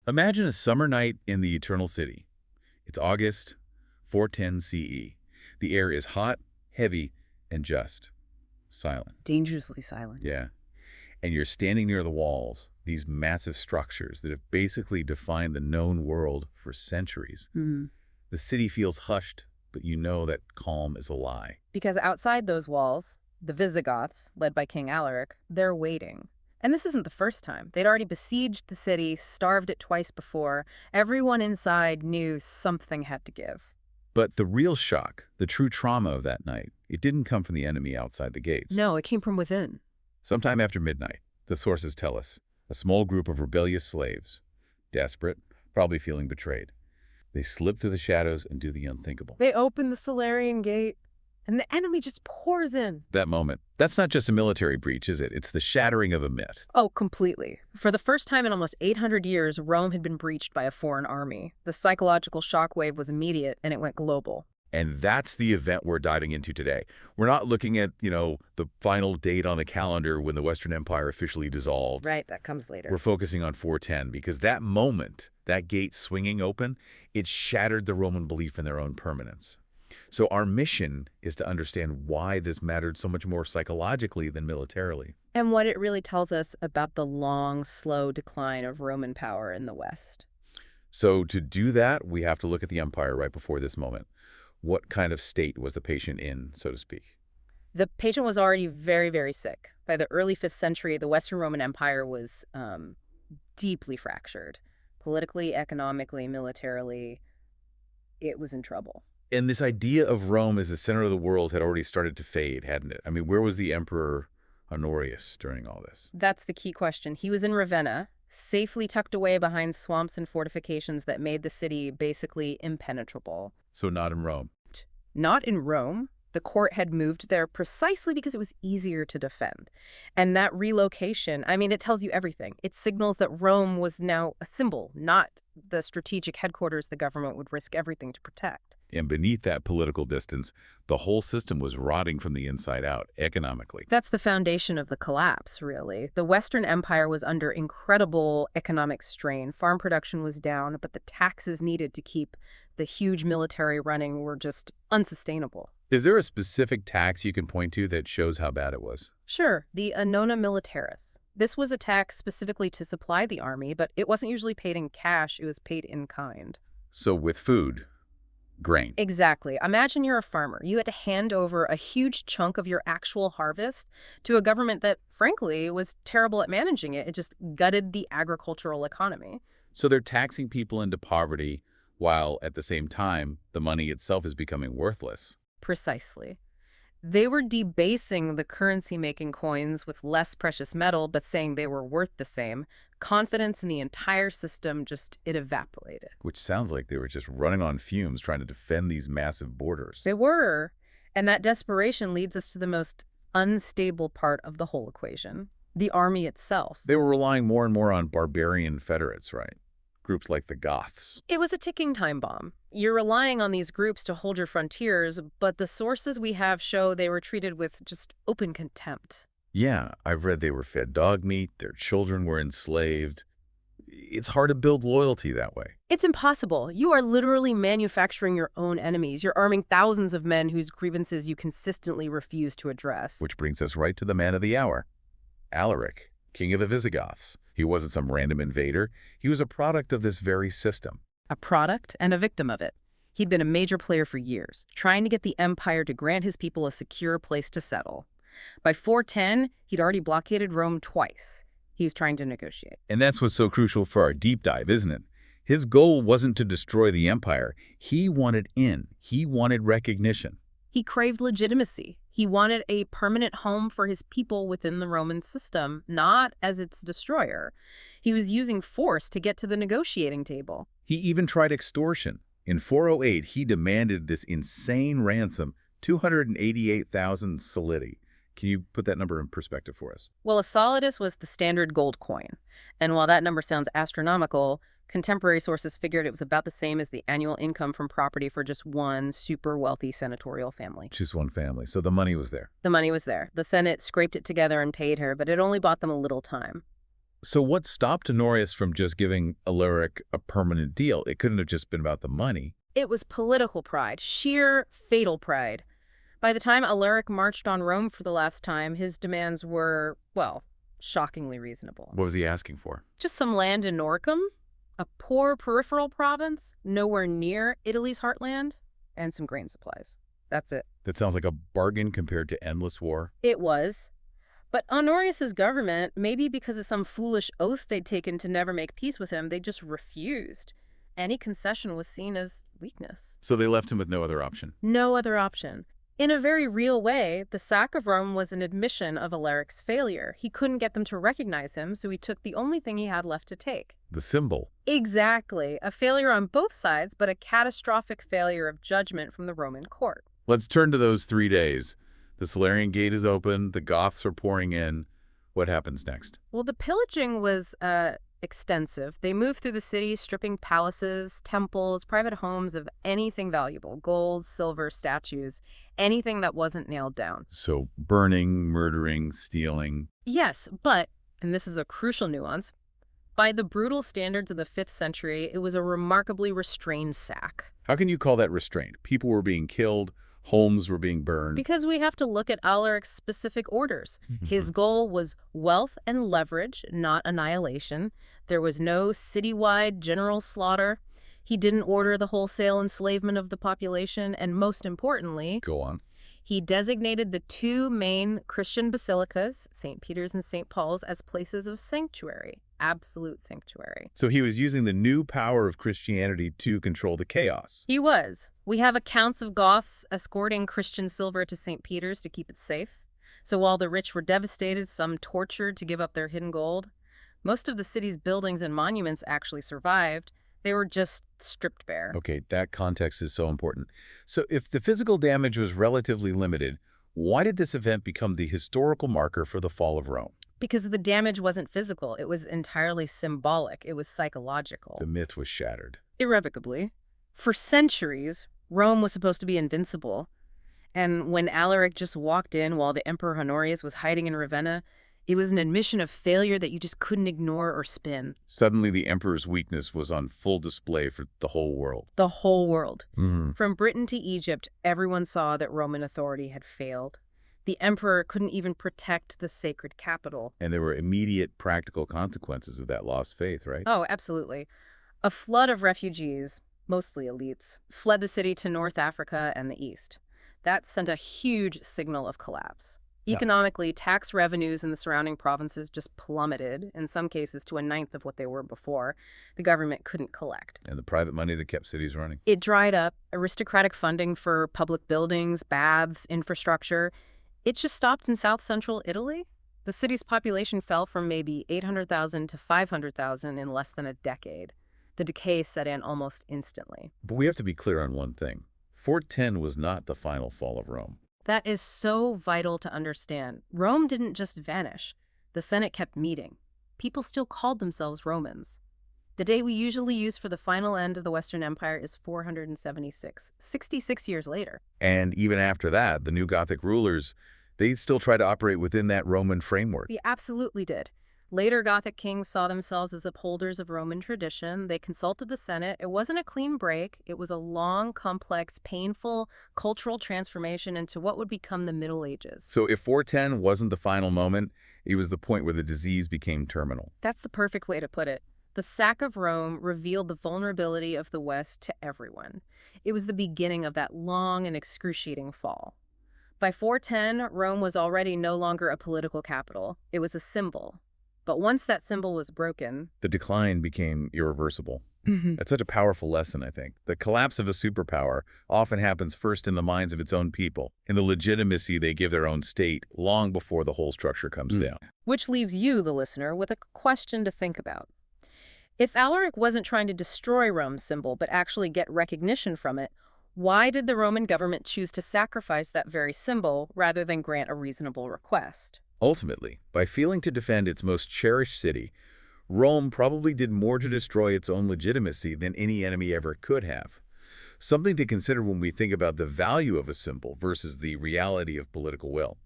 Imagine a summer night in the Eternal City. It's August, 410 CE. The air is hot, heavy, and just silent. Dangerously silent. Yeah. And you're standing near the walls, these massive structures that have basically defined the known world for centuries. The city feels hushed, but you know that calm is a lie. Because outside those walls, the Visigoths, led by King Alaric, they're waiting. And this isn't the first time. They'd already besieged the city, starved it twice before. Everyone inside knew something had to give. But the real shock, the true trauma of that night, it didn't come from the enemy outside the gates. No, it came from within. Sometime after midnight, the sources tell us, a small group of rebellious slaves, desperate, probably feeling betrayed. They slip through the shadows and do the unthinkable. They open the Salarian gate, and the enemy just pours in. That moment, that's not just a military breach, is it? It's the shattering of a myth. Oh, completely. For the first time in almost 800 years, Rome had been breached by a foreign army. The psychological shockwave was immediate, and it went global. And that's the event we're diving into today. We're not looking at, the final date on the calendar when the Western Empire officially dissolved. Right, that comes later. We're focusing on 410 because that moment, that gate swinging open, it shattered the Roman belief in their own permanence. So our mission is to understand why this mattered so much more psychologically than militarily. And what it really tells us about the long, slow decline of Roman power in the West. So to do that, we have to look at the empire right before this moment. What kind of state was the patient in, so to speak? The patient was already very, very sick. By the early 5th century, the Western Roman Empire was deeply fractured. Politically, economically, militarily, it was in trouble. And this idea of Rome as the center of the world had already started to fade, hadn't it? I mean, where was the Emperor Honorius during all this? That's the key question. He was in Ravenna, safely tucked away behind swamps and fortifications that made the city basically impenetrable. So not in Rome. Not in Rome. The court had moved there precisely because it was easier to defend. And that relocation, it tells you everything. It signals that Rome was now a symbol, not the strategic headquarters the government would risk everything to protect. And beneath that political distance, the whole system was rotting from the inside out, economically. That's the foundation of the collapse, really. The Western Empire was under incredible economic strain. Farm production was down, but the taxes needed to keep the huge military running were just unsustainable. Is there a specific tax you can point to that shows how bad it was? Sure, the annona militaris. This was a tax specifically to supply the army, but it wasn't usually paid in cash, it was paid in kind. So with food, grain. Exactly. Imagine you're a farmer. You had to hand over a huge chunk of your actual harvest to a government that, frankly, was terrible at managing it. It just gutted the agricultural economy. So they're taxing people into poverty, while at the same time, the money itself is becoming worthless. Precisely. They were debasing the currency-making coins with less precious metal, but saying they were worth the same. Confidence in the entire system it evaporated. Which sounds like they were just running on fumes trying to defend these massive borders. They were. And that desperation leads us to the most unstable part of the whole equation, the army itself. They were relying more and more on barbarian federates, right? Groups like the Goths. It was a ticking time bomb. You're relying on these groups to hold your frontiers, but the sources we have show they were treated with just open contempt. Yeah, I've read they were fed dog meat, their children were enslaved. It's hard to build loyalty that way. It's impossible. You are literally manufacturing your own enemies. You're arming thousands of men whose grievances you consistently refuse to address. Which brings us right to the man of the hour, Alaric, king of the Visigoths. He wasn't some random invader. He was a product of this very system. A product and a victim of it. He'd been a major player for years, trying to get the empire to grant his people a secure place to settle. By 410, he'd already blockaded Rome twice. He was trying to negotiate. And that's what's so crucial for our deep dive, isn't it? His goal wasn't to destroy the empire. He wanted in. He wanted recognition. He craved legitimacy. He wanted a permanent home for his people within the Roman system, not as its destroyer. He was using force to get to the negotiating table. He even tried extortion. In 408, he demanded this insane ransom, 288,000 solidi. Can you put that number in perspective for us? Well, a solidus was the standard gold coin. And while that number sounds astronomical, contemporary sources figured it was about the same as the annual income from property for just one super wealthy senatorial family. Just one family. So the money was there. The money was there. The Senate scraped it together and paid her, but it only bought them a little time. So what stopped Honorius from just giving Alaric a permanent deal? It couldn't have just been about the money. It was political pride, sheer fatal pride. By the time Alaric marched on Rome for the last time, his demands were, well, shockingly reasonable. What was he asking for? Just some land in Noricum, a poor peripheral province, nowhere near Italy's heartland, and some grain supplies. That's it. That sounds like a bargain compared to endless war. It was. But Honorius's government, maybe because of some foolish oath they'd taken to never make peace with him, they just refused. Any concession was seen as weakness. So they left him with no other option. No other option. In a very real way, the sack of Rome was an admission of Alaric's failure. He couldn't get them to recognize him, so he took the only thing he had left to take. The symbol. Exactly. A failure on both sides, but a catastrophic failure of judgment from the Roman court. Let's turn to those 3 days. The Salarian Gate is open. The Goths are pouring in. What happens next? Well, the pillaging was extensive. They moved through the city, stripping palaces, temples, private homes of anything valuable, gold, silver, statues, anything that wasn't nailed down. So burning, murdering, stealing. Yes, but, and this is a crucial nuance, by the brutal standards of the 5th century, it was a remarkably restrained sack. How can you call that restraint? People were being killed. Homes were being burned. Because we have to look at Alaric's specific orders. His goal was wealth and leverage, not annihilation. There was no citywide general slaughter. He didn't order the wholesale enslavement of the population. And most importantly, Go on. he designated the 2 main Christian basilicas, St. Peter's and St. Paul's, as places of sanctuary, absolute sanctuary. So he was using the new power of Christianity to control the chaos. He was. We have accounts of Goths escorting Christian silver to St. Peter's to keep it safe. So while the rich were devastated, some tortured to give up their hidden gold, most of the city's buildings and monuments actually survived. They were just stripped bare. Okay, that context is so important. So if the physical damage was relatively limited, why did this event become the historical marker for the fall of Rome? Because the damage wasn't physical. It was entirely symbolic. It was psychological. The myth was shattered. Irrevocably. For centuries, Rome was supposed to be invincible. And when Alaric just walked in while the Emperor Honorius was hiding in Ravenna, it was an admission of failure that you just couldn't ignore or spin. Suddenly, the emperor's weakness was on full display for the whole world. The whole world. Mm-hmm. From Britain to Egypt, everyone saw that Roman authority had failed. The emperor couldn't even protect the sacred capital. And there were immediate practical consequences of that lost faith, right? Oh, absolutely. A flood of refugees, mostly elites, fled the city to North Africa and the East. That sent a huge signal of collapse. Yeah. Economically, tax revenues in the surrounding provinces just plummeted, in some cases to 1/9 of what they were before. The government couldn't collect. And the private money that kept cities running. It dried up. Aristocratic funding for public buildings, baths, infrastructure. It just stopped in south-central Italy. The city's population fell from maybe 800,000 to 500,000 in less than a decade. The decay set in almost instantly. But we have to be clear on one thing. 410 was not the final fall of Rome. That is so vital to understand. Rome didn't just vanish. The Senate kept meeting. People still called themselves Romans. The date we usually use for the final end of the Western Empire is 476, 66 years later. And even after that, the new Gothic rulers, they still try to operate within that Roman framework. They absolutely did. Later Gothic kings saw themselves as upholders of Roman tradition. They consulted the Senate. It wasn't a clean break. It was a long, complex, painful cultural transformation into what would become the Middle Ages. So if 410 wasn't the final moment, it was the point where the disease became terminal. That's the perfect way to put it. The sack of Rome revealed the vulnerability of the West to everyone. It was the beginning of that long and excruciating fall. By 410, Rome was already no longer a political capital. It was a symbol. But once that symbol was broken, The decline became irreversible. Mhm. That's such a powerful lesson, I think. The collapse of a superpower often happens first in the minds of its own people, in the legitimacy they give their own state long before the whole structure comes down. Which leaves you, the listener, with a question to think about. If Alaric wasn't trying to destroy Rome's symbol, but actually get recognition from it, why did the Roman government choose to sacrifice that very symbol rather than grant a reasonable request? Ultimately, by failing to defend its most cherished city, Rome probably did more to destroy its own legitimacy than any enemy ever could have. Something to consider when we think about the value of a symbol versus the reality of political will.